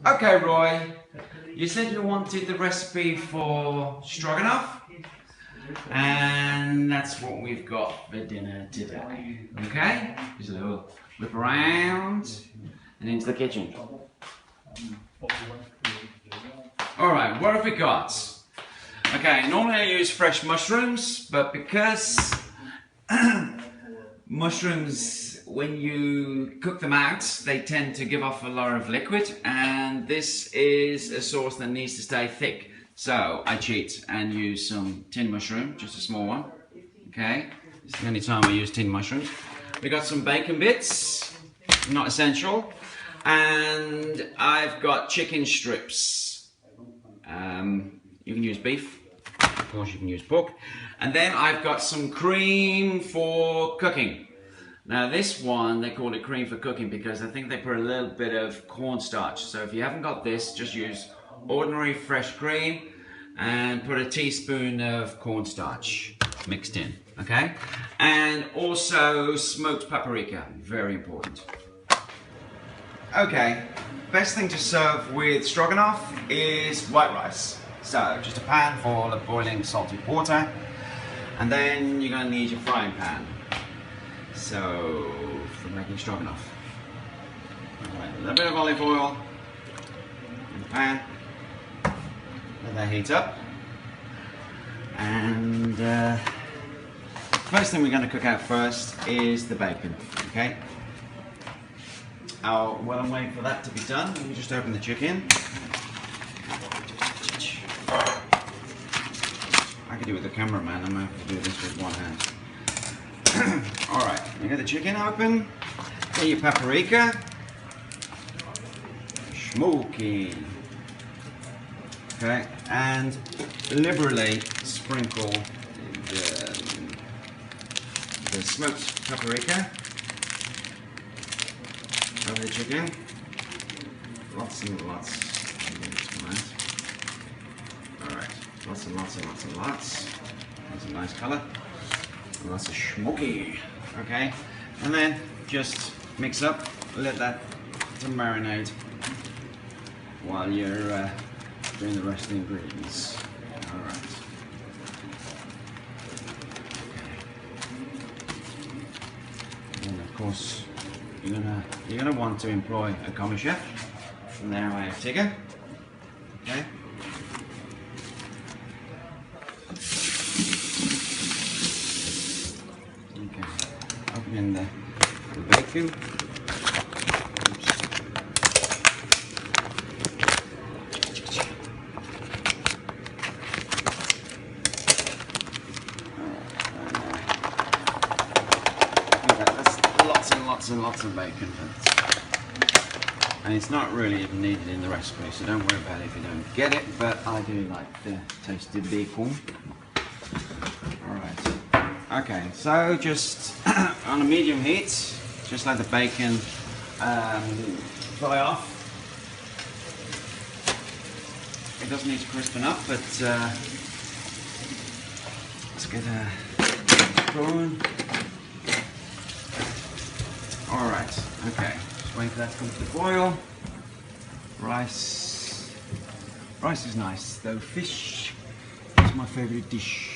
Okay, Roy, you said you wanted the recipe for stroganoff, and that's what we've got for dinner today. Okay? Just a little whip around and into the kitchen. Alright, what have we got? Okay, normally I use fresh mushrooms, but because mushrooms, when you cook them out, they tend to give off a lot of liquid, and this is a sauce that needs to stay thick. So I cheat and use some tin mushroom, just a small one. Okay, it's the only time I use tin mushrooms. We got some bacon bits, not essential, and I've got chicken strips. You can use beef, of course you can use pork, and then I've got some cream for cooking. Now this one, they call it cream for cooking because I think they put a little bit of cornstarch. So if you haven't got this, just use ordinary fresh cream and put a teaspoon of cornstarch mixed in, okay? And also smoked paprika, very important. Okay, best thing to serve with stroganoff is white rice. So just a pan full of boiling salted water, and then you're gonna need your frying pan. So, for making stroganoff. Alright, a little bit of olive oil in the pan. Let that heat up. And first thing we're going to cook out first is the bacon. Okay? While I'm waiting for that to be done, let me just open the chicken. I could do it with the cameraman, I'm going to have to do this with one hand. Alright, you get the chicken open, get your paprika, smoky, okay, and liberally sprinkle the smoked paprika over the chicken, lots and lots. Alright, lots and lots and lots and lots. That's a nice colour. And lots of smoky. Okay, and then just mix up, let that to marinate while you're doing the rest of the ingredients. Alright. Okay. And of course you're gonna want to employ a common chef. And there I have Tigger. Okay. In the bacon. Oops. That's lots and lots and lots of bacon. And it's not really even needed in the recipe, so don't worry about it if you don't get it, but I do like the taste of bacon. Alright. Okay, so just on a medium heat, just let the bacon fry off. It doesn't need to crispen up, but let's get a spoon. Alright, okay, just wait for that to come to the boil. Rice is nice, though fish is my favourite dish.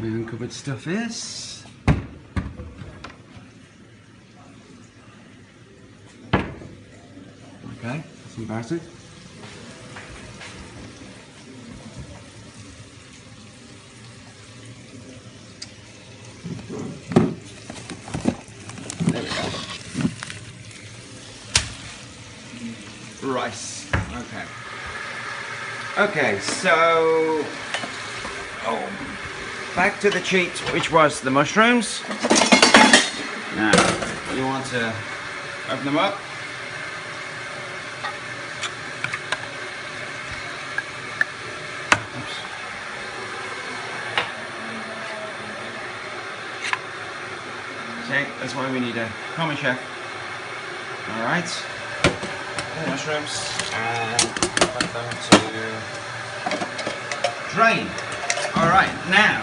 My uncovered stuff is. Okay, that's embarrassing. There we go. Rice. Okay. Okay, so back to the cheat, which was the mushrooms. Now, you want to open them up. Oops. See, that's why we need a common chef. Alright. Mushrooms and them to drain. Alright, now,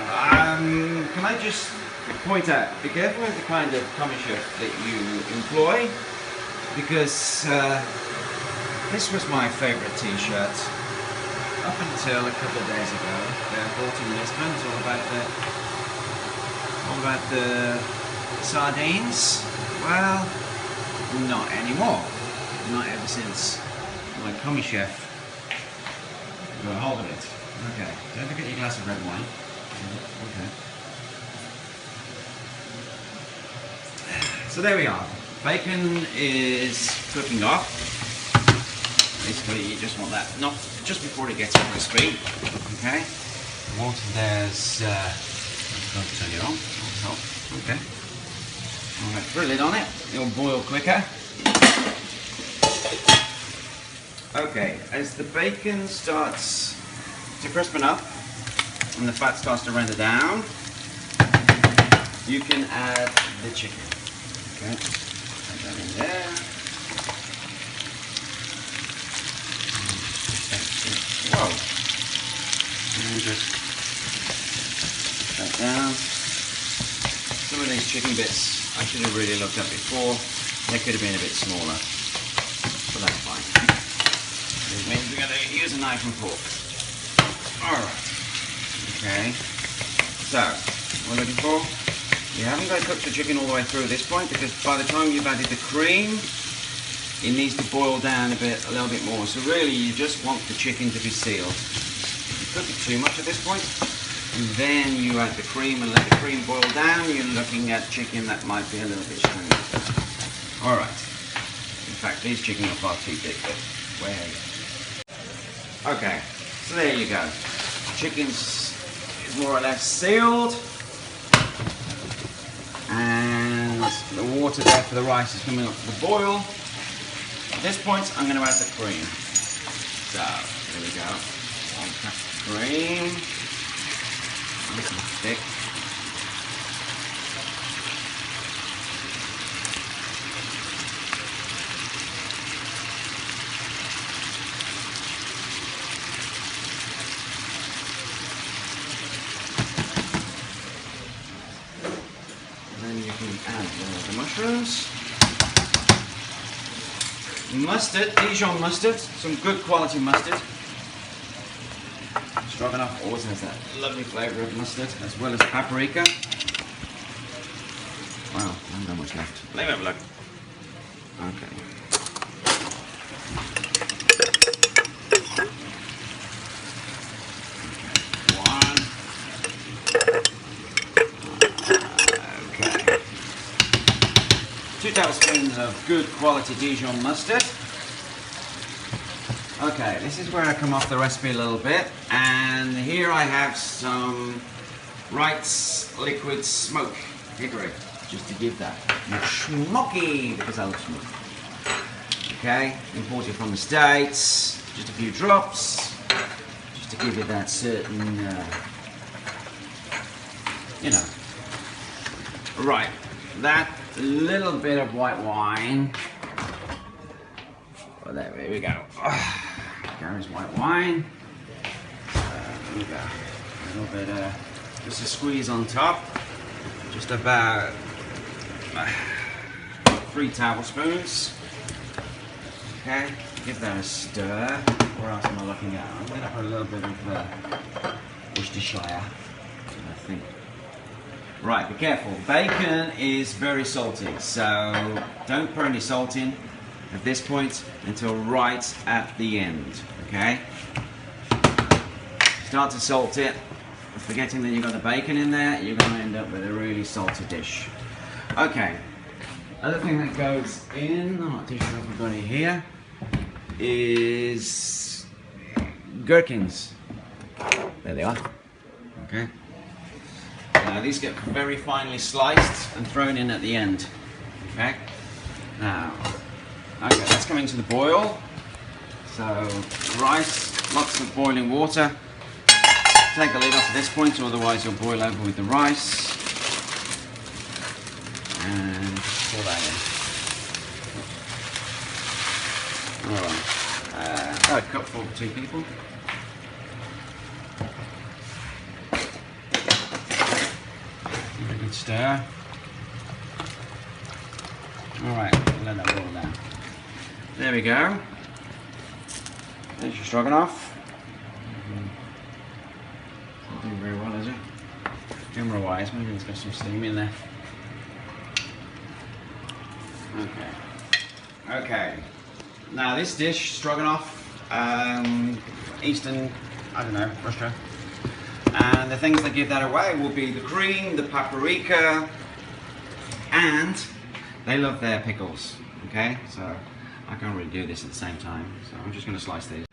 can I just point out, be careful with the kind of sous-chef that you employ, because this was my favourite t-shirt up until a couple of days ago. They're bought in Lisbon. It's all about the sardines. Well, not anymore. Not ever since my sous-chef got a hold of it. Okay, don't forget your glass of red wine. Okay. So there we are. Bacon is cooking off. Basically, you just want that not just before it gets up to speed. Okay. Water there's. I'll turn it on. Okay. All right. Put a lid on it. It'll boil quicker. Okay. As the bacon starts to crispen up and the fat starts to render down, you can add the chicken. Okay. Put that in there. Whoa. And just put that down. Some of these chicken bits I should have really looked at before. They could have been a bit smaller, but that's fine. This means we're going to use a knife and fork. Alright. Okay. So, what we're looking for, you haven't got to cook the chicken all the way through at this point, because by the time you've added the cream, it needs to boil down a little bit more. So really, you just want the chicken to be sealed. If you cook it too much at this point, and then you add the cream and let the cream boil down, you're looking at chicken that might be a little bit stronger. Alright. In fact, these chicken are far too big, but where are you? Okay, so there you go. Chicken's is more or less sealed. And the water there for the rice is coming up to the boil. At this point, I'm going to add the cream. So, here we go. I'll cut the cream. Nice and thick. And then you can add the mushrooms. Mustard, Dijon mustard, some good quality mustard. Stroganoff always has that lovely flavour of mustard, as well as paprika. Wow, I haven't got much left. Let me have a look. Okay. Okay. 2 tablespoons of good quality Dijon mustard. Okay, this is where I come off the recipe a little bit, and here I have some Wright's liquid smoke hickory, just to give that smoky, because I love smoke. Okay, imported from the States, just a few drops, just to give it that certain, you know. Right, that little bit of white wine. Oh, there we go. Gary's white wine. There we go. A little bit, just a squeeze on top. Just about 3 tablespoons. Okay, give that a stir. What else am I looking at? I'm going to put a little bit of Worcestershire, I think. Right, be careful. Bacon is very salty, so don't put any salt in at this point until right at the end, okay? Start to salt it, forgetting that you've got the bacon in there, you're going to end up with a really salty dish. Okay, other thing that goes in, I'm not too sure if we've got it here, is gherkins. There they are, okay? Now these get very finely sliced and thrown in at the end, okay? Now, okay, that's coming to the boil. So, rice, lots of boiling water. Take the lid off at this point, otherwise you'll boil over with the rice. And pour that in. Alright. a cup for 2 people. Give it a good stir. Alright, let that boil down. There we go. There's your stroganoff. Not doing very well, is it? Camera wise, maybe it's got some steam in there. Okay. Okay. Now this dish, stroganoff, Eastern, I don't know, Russia. And the things that give that away will be the cream, the paprika, and they love their pickles. Okay, so I can't really do this at the same time, so I'm just going to slice these.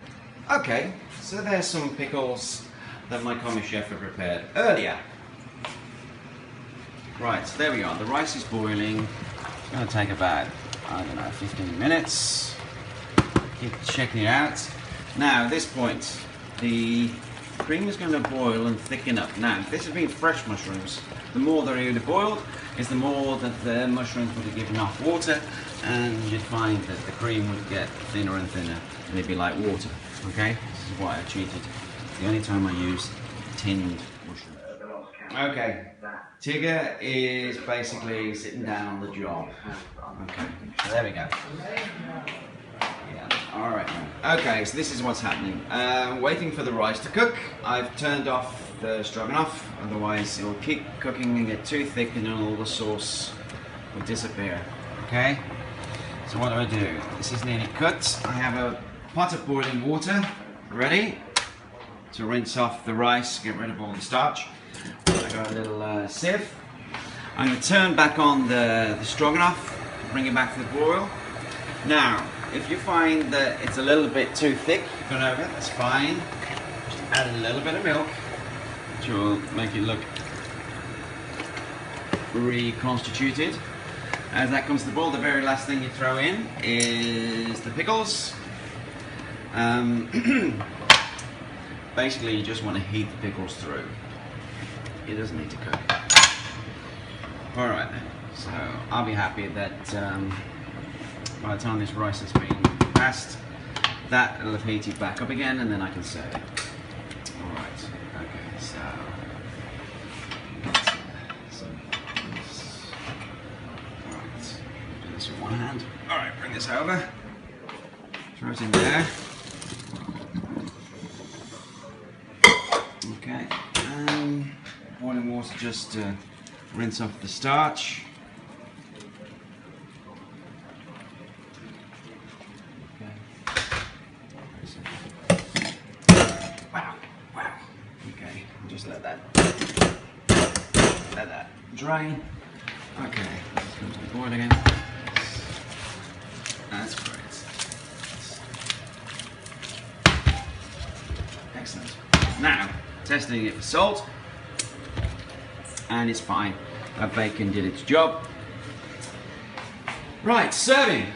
Okay, so there's some pickles that my commie chef had prepared earlier. Right, so there we are. The rice is boiling. It's going to take about, I don't know, 15 minutes. Keep checking it out. Now, at this point, the cream is going to boil and thicken up. Now, if this has been fresh mushrooms, the more they're already boiled, is the more that the mushrooms would have given off water, and you'd find that the cream would get thinner and thinner, and it'd be like water. Okay, this is why I cheated. The only time I used tinned mushrooms. Okay, Tigger is basically sitting down on the job. Okay, so there we go. Yeah, all right. Okay, so this is what's happening. Waiting for the rice to cook. I've turned off the stroganoff, otherwise it will keep cooking and get too thick, and then all the sauce will disappear. Okay. So what do? This is nearly cooked. I have a pot of boiling water ready to rinse off the rice, get rid of all the starch. I got a little sieve. I'm going to turn back on the stroganoff, bring it back to the boil. Now, if you find that it's a little bit too thick, turn over, that's fine. Just add a little bit of milk, which will make it look reconstituted. As that comes to the boil, the very last thing you throw in is the pickles. Basically, you just want to heat the pickles through. It doesn't need to cook. Alright, so I'll be happy that by the time this rice has been passed, that will have heated back up again, and then I can serve it. Alright, okay, so alright, do this with one hand. Alright, bring this over. Throw it in there. Okay, boiling water just to rinse off the starch. Wow. Okay, just let that drain. Okay, let's come to the boil again. That's great. Excellent. Now, testing it for salt, and it's fine. That bacon did its job. Right, serving.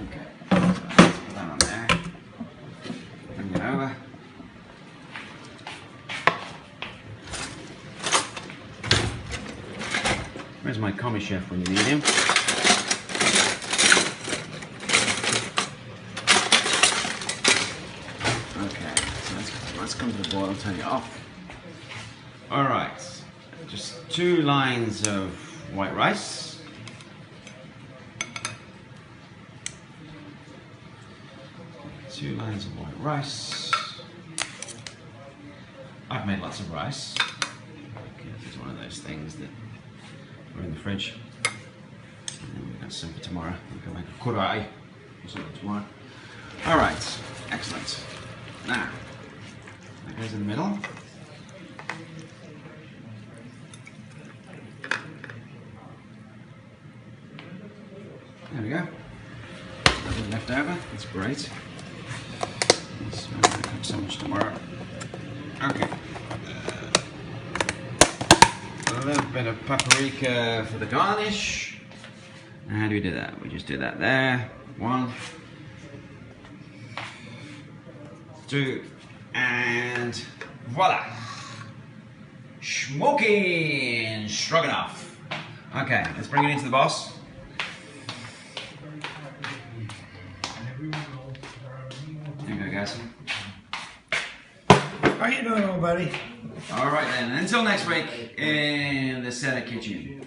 Okay, so put that on there. Bring it over. Where's my commie chef when you need him? Let's come to the boil, I'll turn it off. Alright, just 2 lines of white rice. Two lines of white rice. I've made lots of rice. Okay, it's one of those things that are in the fridge. And then we've got some for tomorrow. We can make a kurai or something tomorrow. Alright, excellent. Now, that goes in the middle. There we go. Nothing left over. That's great. I'm going to cook so much tomorrow. Okay. A little bit of paprika for the garnish. And how do we do that? We just do that there. 1, 2, and voila! Smoking stroganoff. Okay, let's bring it into the boss. guys. How you doing, old buddy? All right then. Until next week in the Senate kitchen.